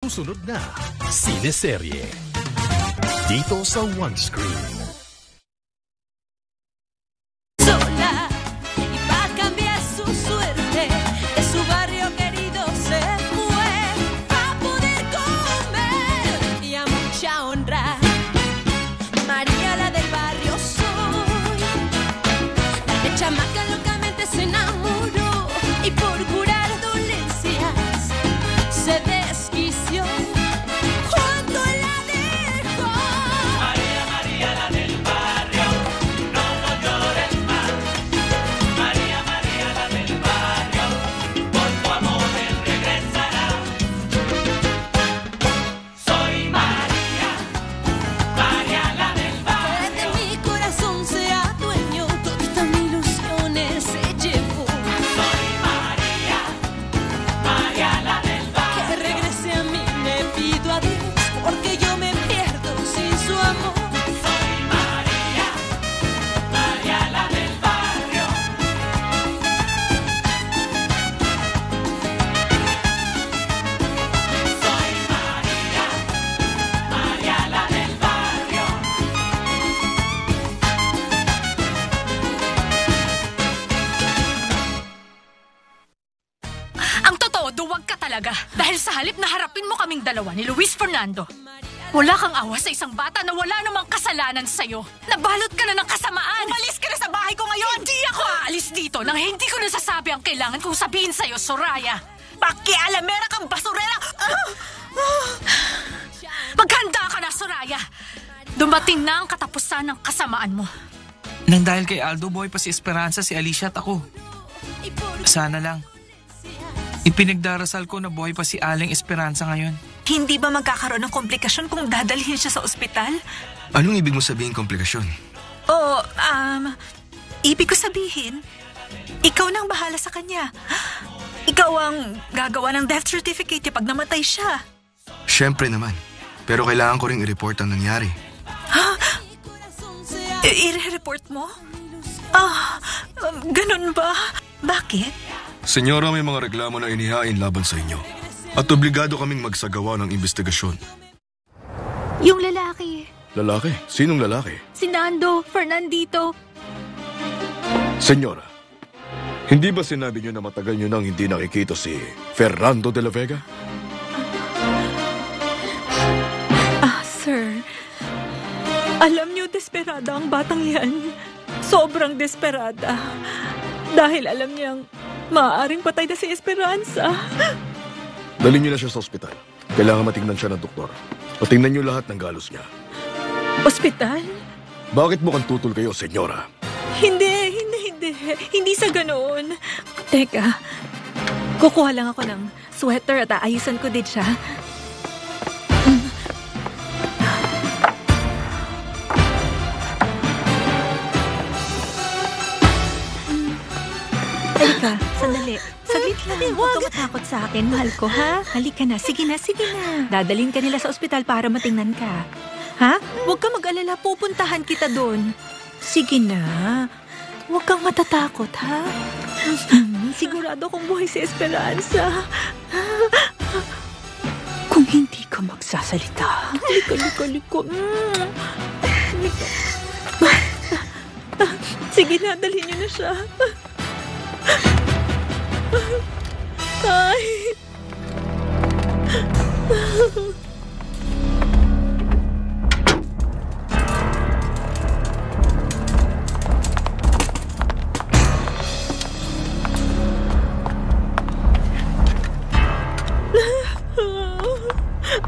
susunod na Sineserye dito sa One Screen. Sola y va a cambiar su suerte de su barrio querido se fue a poder comer y a mucha honra. María la del barrio soy, de chamaca locamente se enamoró y por curar dolencias se desquició. Cuando la dejó, María, María la del barrio, no, no llores más. María, María la del barrio, por tu amor él regresará. Soy María, María la del barrio. que de mi corazón se adueñó, todas mis ilusiones se llevó. Soy María, María la del barrio. Que regrese a mí, le pido a Dios, porque yo me pierdo sin su amor. Soy María, María la del barrio. Soy María, María la del barrio. Ang totoo, duwag ka talaga. Dahil sa halip na harapin mo kaming dalawa ni Luis Fernando. Wala kang awa sa isang bata na wala namang kasalanan sa'yo. Nabalot ka na ng kasamaan. Umalis ka na sa bahay ko ngayon! Hindi ako aalis dito nang hindi ko nasasabi ang kailangan kong sabihin sa'yo, Soraya. Pakialamera kang basurera! Maghanda ka na, Soraya. Dumating na ang katapusan ng kasamaan mo. Nang dahil kay Aldo Boy pa si Esperanza, si Alicia at ako. Sana lang. Ipinagdarasal ko na buhay pa si Aling Esperanza ngayon. Hindi ba magkakaroon ng komplikasyon kung dadalhin siya sa ospital? Anong ibig mo sabihin komplikasyon? O, ibig ko sabihin, ikaw nang bahala sa kanya. Ikaw ang gagawa ng death certificate pag namatay siya. Siyempre naman. Pero kailangan ko ring i-report ang nangyari. I-report mo? Ganun ba? Bakit? Senyora, may mga reklamo na inihain laban sa inyo. At obligado kaming magsagawa ng investigasyon. Yung lalaki. Lalaki? Sinong lalaki? Si Nando, Fernandito. Senyora, hindi ba sinabi niyo na matagal niyo nang hindi nakikita si Fernando de la Vega? Sir, alam niyo, desperada ang batang yan. Sobrang desperada. Dahil alam niyang maaaring patay na si Esperanza. Dalhin niyo na siya sa ospital. Kailangan matingnan siya ng doktor. Patingnan niyo lahat ng galos niya. Ospital? Bakit mukhang tutol kayo, senyora? Hindi. Hindi sa ganoon. Teka, kukuha lang ako ng sweater at aayusan ko din siya. Halika, sandali. Saglit lang. Huwag ka matakot sa akin, mahal ko, ha? Halika na. Sige na. Dadalhin ka nila sa ospital para matingnan ka. Ha? Huwag ka mag-alala. Pupuntahan kita doon. Sige na. Huwag kang matatakot, ha? Sigurado kong buhay si Esperanza. Kung hindi ka magsasalita. Liko. Sige na, dalhin niyo na siya. Ay.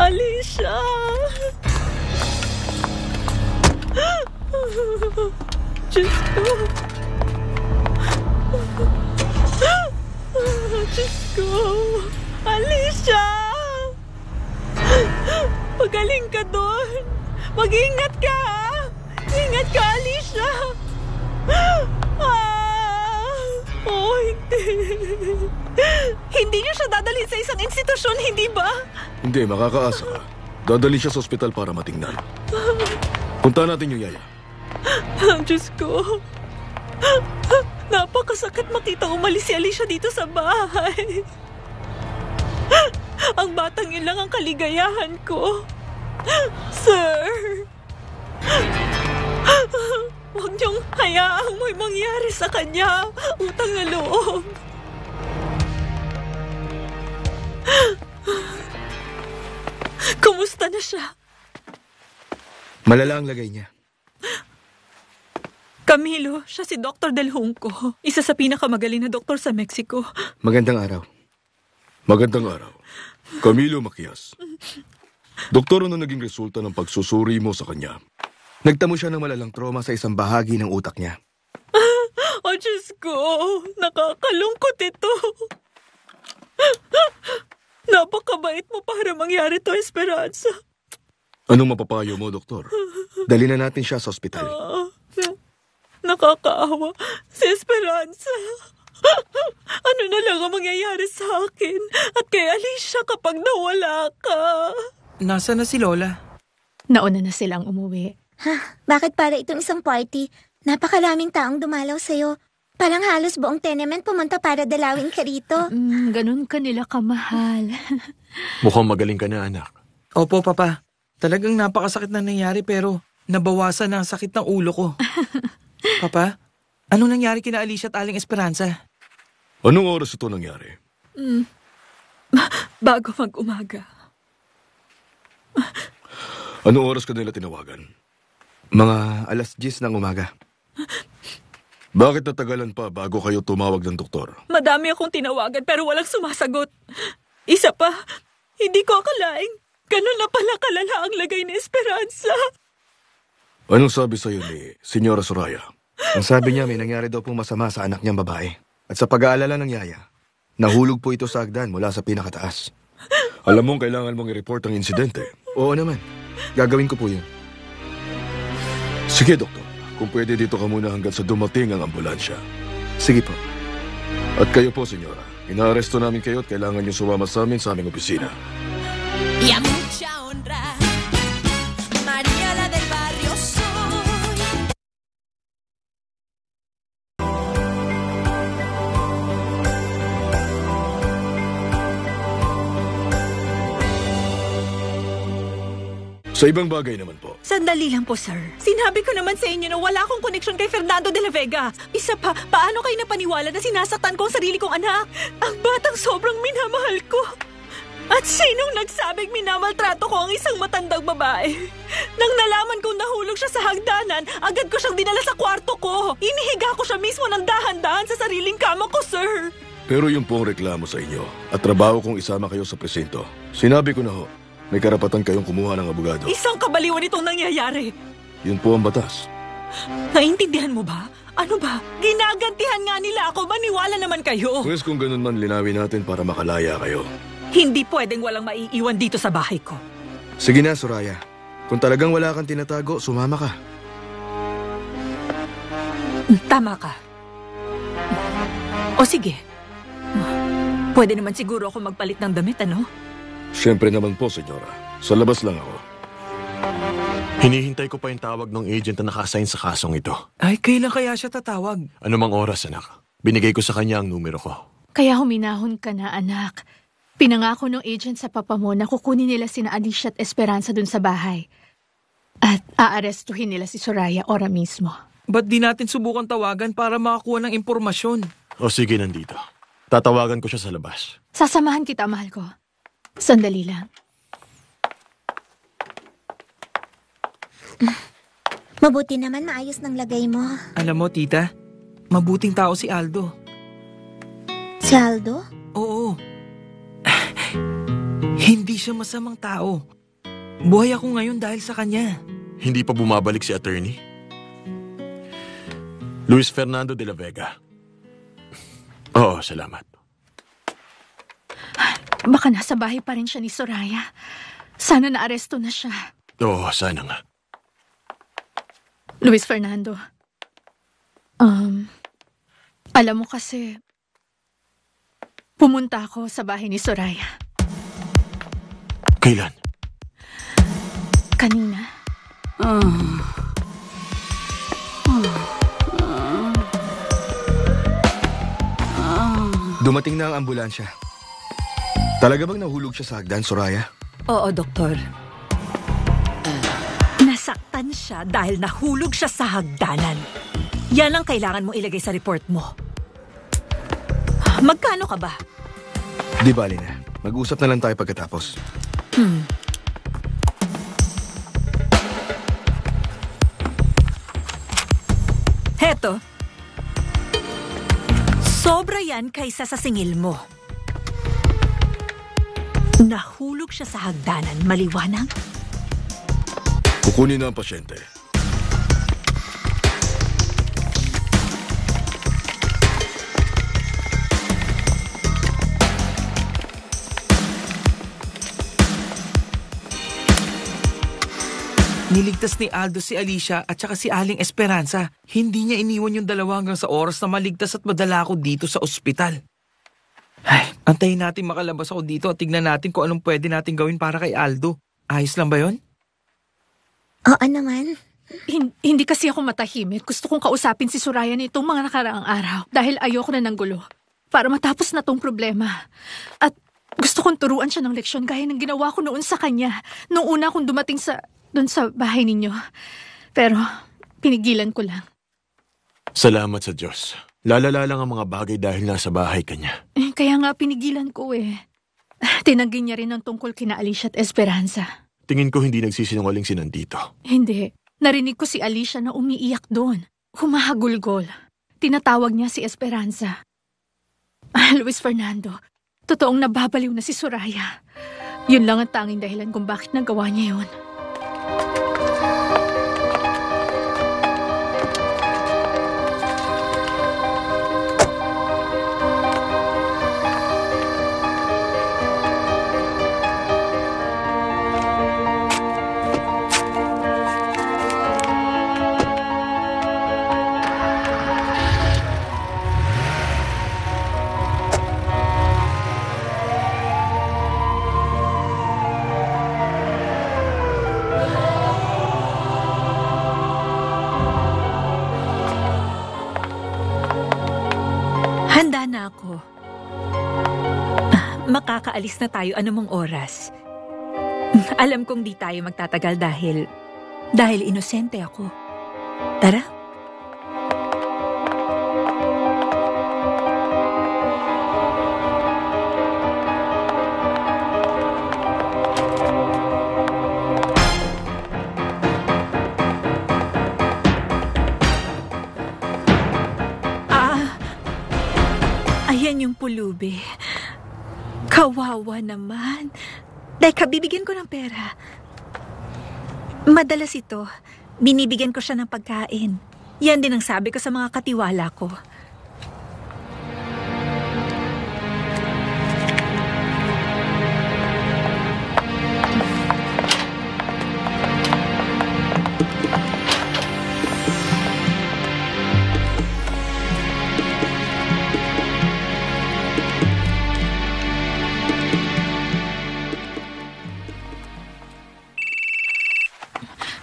Alicia. Diyos ko. Diyos ko. Alicia! Magaling ka doon. Mag-ingat ka, ha? Ingat ka, Alicia. Oh, hindi. Hindi niyo siya dadalhin sa isang institusyon, hindi ba? Hindi, makakaasa ka. Dadali siya sa ospital para matingnan. Punta natin yung yaya. Diyos ko. Napakasakit makita umalis si Alicia dito sa bahay. Ang batang yun lang ang kaligayahan ko. Sir, huwag niyong hayaang may mangyari sa kanya. Utang na loob. Kumusta na siya? Malala ang lagay niya. Camilo, siya si Dr. Del Junco. Isa sa pinakamagaling na doktor sa Mexico. Magandang araw. Magandang araw. Camilo Macias. Doktor, ano naging resulta ng pagsusuri mo sa kanya? Nagtamo siya ng malalang trauma sa isang bahagi ng utak niya. Oh, Diyos ko. Nakakalungkot ito. Napakabait mo para mangyari to, Esperanza. Anong mapapayo mo, Doktor? Dali na natin siya sa ospital. Nakakaawa si Esperanza. Ano na lang ang mangyayari sa akin at kay Alicia kapag nawala ka? Nasaan na si Lola? Nauna na silang umuwi. Bakit para itong isang party? Napakaraming taong dumalaw sa'yo. Parang halos buong tenement pumunta para dalawin ka rito. Ganun ka nila kamahal. Mukhang magaling ka na, anak. Opo, Papa. Talagang napakasakit na nangyari pero nabawasan na ang sakit ng ulo ko. Papa, anong nangyari kina Alicia at Aling Esperanza? Anong oras ito nangyari? Bago mag-umaga. Anong oras ka nila tinawagan? Mga 10:00 ng umaga. Bakit natagalan pa bago kayo tumawag ng doktor? Madami akong tinawagan pero walang sumasagot. Isa pa, hindi ko akalaing ganun na pala kalala ang lagay ni Esperanza. Anong sabi sa'yo ni Senyora Soraya? Ang sabi niya may nangyari daw pong masama sa anak niyang babae. At sa pag-aalala ng yaya, nahulog po ito sa hagdan mula sa pinakataas. Alam mong kailangan mong i-report ang insidente. Oo naman. Gagawin ko po yun. Sige, Doktor. Kung pwede dito ka muna hanggang sa dumating ang ambulansya. Sige po. At kayo po, Senyora. Inaaresto namin kayo at kailangan niyo sumama sa amin sa aming opisina. Y a mucha honra, María la del barrio soy. Sa ibang bagay naman po. Sandali lang po, sir. Sinabi ko naman sa inyo na wala akong koneksyon kay Fernando de la Vega. Isa pa, paano kayo napaniwala na sinasaktan ko ang sarili kong anak? Ang batang sobrang minamahal ko. At sinong nagsabing minamaltrato ko ang isang matandang babae? Nang nalaman kong nahulog siya sa hagdanan, agad ko siyang dinala sa kwarto ko. Inihiga ko siya mismo ng dahan-dahan sa sariling kama ko, sir. Pero yung pong reklamo sa inyo at trabaho kong isama kayo sa presinto. Sinabi ko na ho, may karapatan kayong kumuha ng abogado. Isang kabaliwan itong nangyayari. Yun po ang batas. Naintindihan mo ba? Ano ba? Ginagantihan nga nila ako. Maniwala naman kayo. Pwes kung ganun man, linawin natin para makalaya kayo. Hindi pwedeng walang maiiwan dito sa bahay ko. Sige na, Soraya. Kung talagang wala kang tinatago, sumama ka. Tama ka. O sige. Pwede naman siguro ako magpalit ng damit, ano? Siyempre naman po, Senyora. Sa labas lang ako. Hinihintay ko pa yung tawag ng agent na naka-assign sa kasong ito. Ay, kailan kaya siya tatawag? Ano mang oras, anak? Binigay ko sa kanya ang numero ko. Kaya huminahon ka na, anak. Pinangako ng agent sa papa mo na kukunin nila sina Alicia at Esperanza dun sa bahay. At aarestuhin nila si Soraya ora mismo. Ba't di natin subukan tawagan para makakuha ng impormasyon? O sige, nandito. Tatawagan ko siya sa labas. Sasamahan kita, mahal ko. Sandali lang. Mabuti naman maayos ng lagay mo. Alam mo, tita, mabuting tao si Aldo. Si Aldo? Oo. Hindi siya masamang tao. Buhay ako ngayon dahil sa kanya. Hindi pa bumabalik si attorney? Luis Fernando de la Vega. Oo, salamat. Baka nasa bahay pa rin siya ni Soraya. Sana naaresto na siya. Oo, sana nga. Luis Fernando. Alam mo kasi, pumunta ako sa bahay ni Soraya. Kailan? Kanina. Dumating na ang ambulansya. Talaga bang nahulog siya sa hagdan, Soraya? Oo, Doktor. Nasaktan siya dahil nahulog siya sa hagdanan. Yan ang kailangan mong ilagay sa report mo. Magkano ka ba? Di bali na. Mag-usap na lang tayo pagkatapos. Heto. Sobra yan kaysa sa singil mo. Nahulog siya sa hagdanan. Maliwanag? Kukunin na ang pasyente. Niligtas ni Aldo si Alicia at saka si Aling Esperanza. Hindi niya iniwan yung dalawa hanggang sa oras na maligtas at madala ako dito sa ospital. Ay, antayin natin makalabas ako dito at tignan natin kung anong pwede natin gawin para kay Aldo. Ayos lang ba yon? Oo naman. Hindi kasi ako matahimik. Gusto kong kausapin si Soraya nitong mga nakaraang araw dahil ayoko na ng gulo. Para matapos na tong problema. At gusto kong turuan siya ng leksyon gaya ng ginawa ko noon sa kanya. Noong una akong dumating doon sa bahay ninyo. Pero pinigilan ko lang. Salamat sa Diyos. Lalala lang ang mga bagay dahil nasa bahay ka niya. Kaya nga pinigilan ko eh. Tinanggi niya rin ang tungkol kina Alicia at Esperanza. Tingin ko hindi nagsisinungaling si Nandito. Hindi. Narinig ko si Alicia na umiiyak doon. Humahagulgol. Tinatawag niya si Esperanza. Luis Fernando, totoong nababaliw na si Soraya. Yun lang ang tanging dahilan kung bakit nagawa niya yun. Handa na ako. Makakaalis na tayo anumang oras. Alam kong di tayo magtatagal dahil inosente ako. Tara. Ayan yung pulubi. Kawawa naman. Teka, bibigyan ko ng pera. Madalas ito. Binibigyan ko siya ng pagkain. Yan din ang sabi ko sa mga katiwala ko.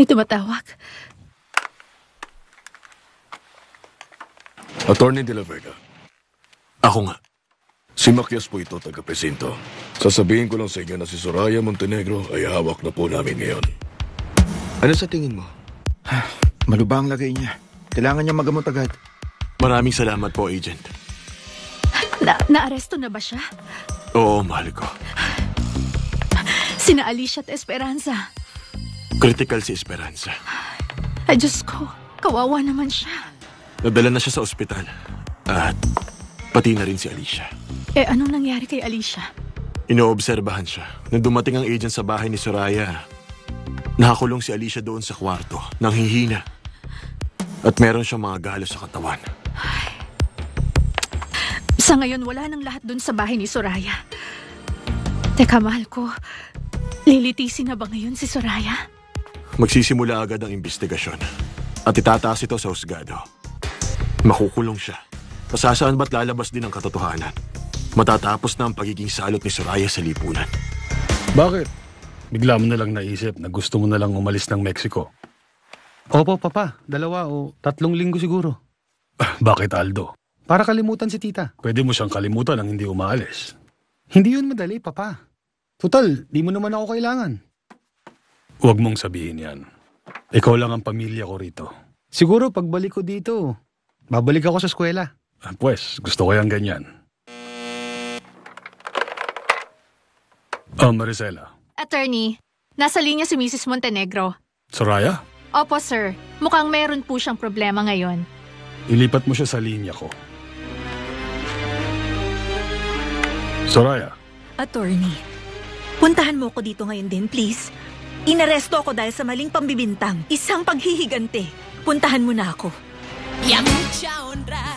May tumatawag. Attorney de la Vega. Ako nga. Si Macias po ito, taga-presinto. Sasabihin ko lang sa inyo na si Soraya Montenegro ay hawak na po namin ngayon. Ano sa tingin mo? Malubha ang lagay niya. Kailangan niya magamot agad. Maraming salamat po, Agent. Naaresto na ba siya? Oo, mahal ko. Sina Alicia at Esperanza. Critical si Esperanza. Ay, Diyos ko. Kawawa naman siya. Nadala na siya sa ospital. At pati na rin si Alicia. Anong nangyari kay Alicia? Inoobserbahan siya. Nung dumating ang agent sa bahay ni Soraya, nakakulong si Alicia doon sa kwarto, nang hihina. At meron siyang mga galos sa katawan. Sa ngayon, wala nang lahat doon sa bahay ni Soraya. Teka, mahal ko. Lilitisin na ba ngayon si Soraya? Magsisimula agad ang investigasyon. At itataas ito sa husgado. Makukulong siya. Pasasaan ba't lalabas din ang katotohanan? Matatapos na ang pagiging salot ni Soraya sa lipunan. Bakit? Bigla mo na lang naisip na gusto mo na lang umalis ng Mexico. Opo, Papa. 2 o 3 linggo siguro. Bakit, Aldo? Para kalimutan si Tita. Pwede mo siyang kalimutan nang hindi umaalis. Hindi yun madali, Papa. Total, di mo naman ako kailangan. Huwag mong sabihin yan. Ikaw lang ang pamilya ko rito. Siguro pagbalik ko dito, babalik ako sa eskwela. Pues, gusto ko yung ganyan. Maricela. Attorney, nasa linya si Mrs. Montenegro. Soraya? Opo, sir. Mukhang meron po siyang problema ngayon. Ilipat mo siya sa linya ko. Soraya. Attorney, puntahan mo ko dito ngayon din, please. Inaresto ako dahil sa maling pambibintang. Isang paghihigante. Puntahan mo na ako. Y a mucha honra.